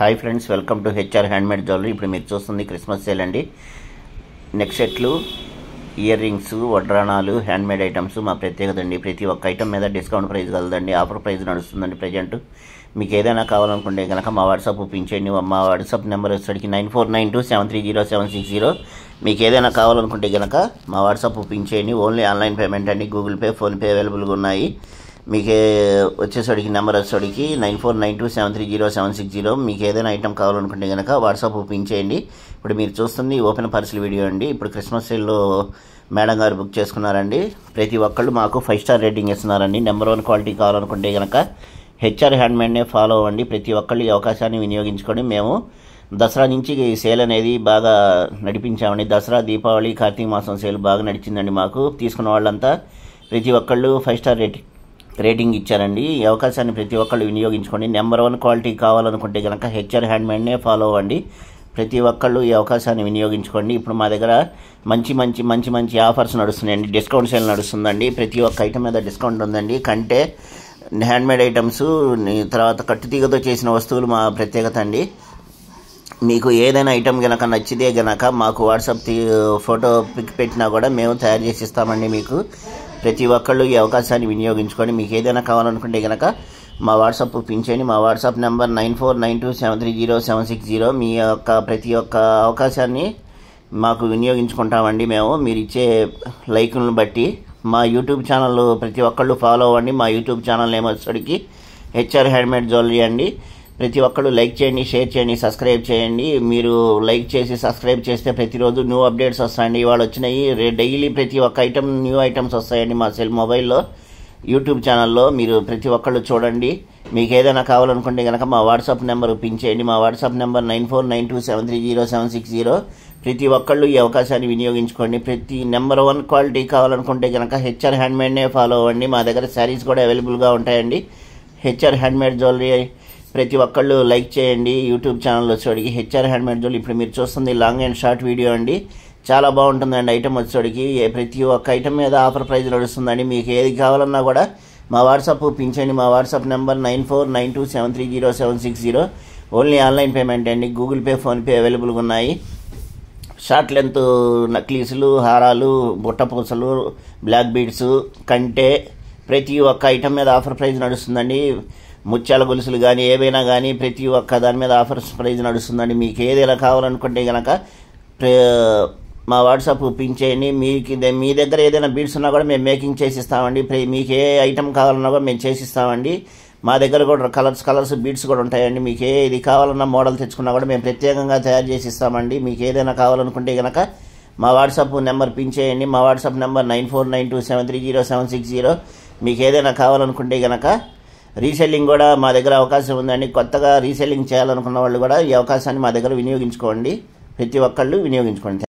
Hi friends, welcome to HR handmade jewellery. ఇప్పుడు మీరు చూస్తుంది క్రిస్మస్ సేల్ అండి. నెక్ సెట్లు, ఇయర్ రింగ్స్, వడ్రాణాలు, హ్యాండ్మేడ్ ఐటమ్స్ మా ప్రత్యేకత అండి. ప్రతి ఒక్క ఐటమ్ మీద డిస్కౌంట్ ప్రైస్ కలదండి. ఆఫర్ ప్రైస్ నడుస్తుందండి ప్రజెంట్. మీకు ఏదైనా కావాలనుకుంటే కనుక మా వాట్సాప్ పంపించండి. మా వాట్సాప్ నెంబర్ వచ్చేసరికి 9492730760. మీకు ఏదైనా కావాలనుకుంటే కనుక మా వాట్సాప్ పంపించేయండి. ఓన్లీ ఆన్లైన్ పేమెంట్ అండి. గూగుల్ పే, ఫోన్పే అవైలబుల్గా ఉన్నాయి. మీకు వచ్చేసరికి నెంబర్ వచ్చేసరికి 9492730760. మీకు ఏదైనా ఐటమ్ కావాలనుకుంటే కనుక వాట్సాప్ పంపించేయండి. ఇప్పుడు మీరు చూస్తుంది ఓపెన్ పార్సిల్ వీడియో అండి. ఇప్పుడు క్రిస్మస్ సేల్లో మేడం గారు బుక్ చేసుకున్నారండి. ప్రతి ఒక్కళ్ళు మాకు 5 స్టార్ రేటింగ్ ఇస్తున్నారండి. నెంబర్ 1 క్వాలిటీ కావాలనుకుంటే కనుక హెచ్ఆర్ హ్యాండ్మేడ్నే ఫాలో అవ్వండి. ప్రతి ఒక్కళ్ళు ఈ అవకాశాన్ని వినియోగించుకొని మేము దసరా నుంచి సేల్ అనేది బాగా నడిపించామండి. దసరా, దీపావళి, కార్తీక మాసం సేల్ బాగా నడిచిందండి. మాకు తీసుకున్న వాళ్ళంతా ప్రతి ఒక్కళ్ళు 5 స్టార్ రేటింగ్ ఇచ్చారండి. ఈ అవకాశాన్ని ప్రతి ఒక్కళ్ళు వినియోగించుకోండి. నెంబర్ 1 క్వాలిటీ కావాలనుకుంటే కనుక హెచ్ఆర్ హ్యాండ్మేడ్నే ఫాలో అవ్వండి. ప్రతి ఒక్కళ్ళు ఈ అవకాశాన్ని వినియోగించుకోండి. ఇప్పుడు మా దగ్గర మంచి ఆఫర్స్ నడుస్తున్నాయండి. డిస్కౌంట్ సేల్ నడుస్తుందండి. ప్రతి ఒక్క ఐటమ్ మీద డిస్కౌంట్ ఉందండి. కంటే హ్యాండ్మేడ్ ఐటమ్స్, తర్వాత కట్టుతీగతో చేసిన వస్తువులు మా ప్రత్యేకత అండి. మీకు ఏదైనా ఐటమ్ కనుక నచ్చితే కనుక మాకు వాట్సాప్ ఫోటో పిక్ పెట్టినా కూడా మేము తయారు చేసి ఇస్తామండి. మీకు ప్రతి ఒక్కళ్ళు ఈ అవకాశాన్ని వినియోగించుకొని మీకు ఏదైనా కావాలనుకుంటే కనుక మా వాట్సాప్ పంపించండి. మా వాట్సాప్ నెంబర్ 9492730760. మీ యొక్క ప్రతి ఒక్క అవకాశాన్ని మాకు వినియోగించుకుంటామండి మేము. మీరు ఇచ్చే లైకులను బట్టి మా యూట్యూబ్ ఛానల్ ప్రతి ఒక్కళ్ళు ఫాలో అవ్వండి. మా యూట్యూబ్ ఛానల్ ఏమొచ్చడికి హెచ్ఆర్ హ్యాండ్మేడ్ జ్యువెలరీ అండి. ప్రతి ఒక్కళ్ళు లైక్ చేయండి, షేర్ చేయండి, సబ్స్క్రైబ్ చేయండి. మీరు లైక్ చేసి సబ్స్క్రైబ్ చేస్తే ప్రతిరోజు న్యూ అప్డేట్స్ వస్తాయండి. ఇవాళ వచ్చినాయి. డైలీ ప్రతి ఒక్క ఐటమ్ న్యూ ఐటమ్స్ వస్తాయండి మా మొబైల్లో, యూట్యూబ్ ఛానల్లో. మీరు ప్రతి ఒక్కళ్ళు చూడండి. మీకు ఏదైనా కావాలనుకుంటే కనుక మా వాట్సాప్ నెంబర్ పించేయండి. మా వాట్సాప్ నెంబర్ 9492730760. ప్రతి ఒక్కళ్ళు ఈ అవకాశాన్ని వినియోగించుకోండి. ప్రతి నెంబర్ 1 క్వాలిటీ కావాలనుకుంటే కనుక హెచ్ఆర్ హ్యాండ్మేడ్నే ఫాలో అవ్వండి. మా దగ్గర శారీస్ కూడా అవైలబుల్గా ఉంటాయండి. హెచ్ఆర్ హ్యాండ్మేడ్ జ్యువెలరీ ప్రతి ఒక్కళ్ళు లైక్ చేయండి. యూట్యూబ్ ఛానల్ వచ్చేవాడికి హెచ్ఆర్ హ్యాండ్మేడ్ జ్యువెలరీ. ఇప్పుడు మీరు చూస్తుంది లాంగ్ అండ్ షార్ట్ వీడియో అండి. చాలా బాగుంటుందండి ఐటమ్ వచ్చేవాడికి. ప్రతి ఒక్క ఐటమ్ మీద ఆఫర్ ప్రైజ్ నడుస్తుందండి. మీకు ఏది కావాలన్నా కూడా మా వాట్సాప్ పించండి. మా WhatsApp number 9492730760. Only online payment అండి. గూగుల్ పే, ఫోన్పే అవైలబుల్గా ఉన్నాయి. షార్ట్ లెంత్ నక్లీసులు, హారాలు, బుట్టపూసలు, బ్లాక్ బీడ్స్, కంటే ప్రతి ఒక్క ఐటమ్ మీద ఆఫర్ ప్రైజ్ నడుస్తుందండి. ముత్యాల గొలుసులు కానీ ఏవైనా కానీ ప్రతి ఒక్క దాని మీద ఆఫర్ ప్రైజ్ నడుస్తుందండి. మీకు ఏదైనా కావాలనుకుంటే కనుక మా వాట్సాప్ పించేయండి. మీ దగ్గర ఏదైనా బీడ్స్ ఉన్నా కూడా మేము మేకింగ్ చేసి ఇస్తామండి. మీకు ఏ ఐటమ్ కావాలన్నా కూడా మేము చేసి ఇస్తామండి. మా దగ్గర కూడా కలర్స్ బీడ్స్ కూడా ఉంటాయండి. మీకు ఏది కావాలన్నా మోడల్ తెచ్చుకున్నా కూడా మేము ప్రత్యేకంగా తయారు చేసి ఇస్తామండి. మీకు ఏదైనా కావాలనుకుంటే కనుక మా వాట్సాప్ నెంబర్ పించేయండి. మా వాట్సాప్ నెంబర్ 9492730760. మీకు ఏదైనా కావాలనుకుంటే కనుక రీసెల్లింగ్ కూడా మా దగ్గర అవకాశం ఉందండి. కొత్తగా రీసెల్లింగ్ చేయాలనుకున్న వాళ్ళు కూడా ఈ అవకాశాన్ని మా దగ్గర వినియోగించుకోండి. ప్రతి ఒక్కళ్ళు వినియోగించుకోండి.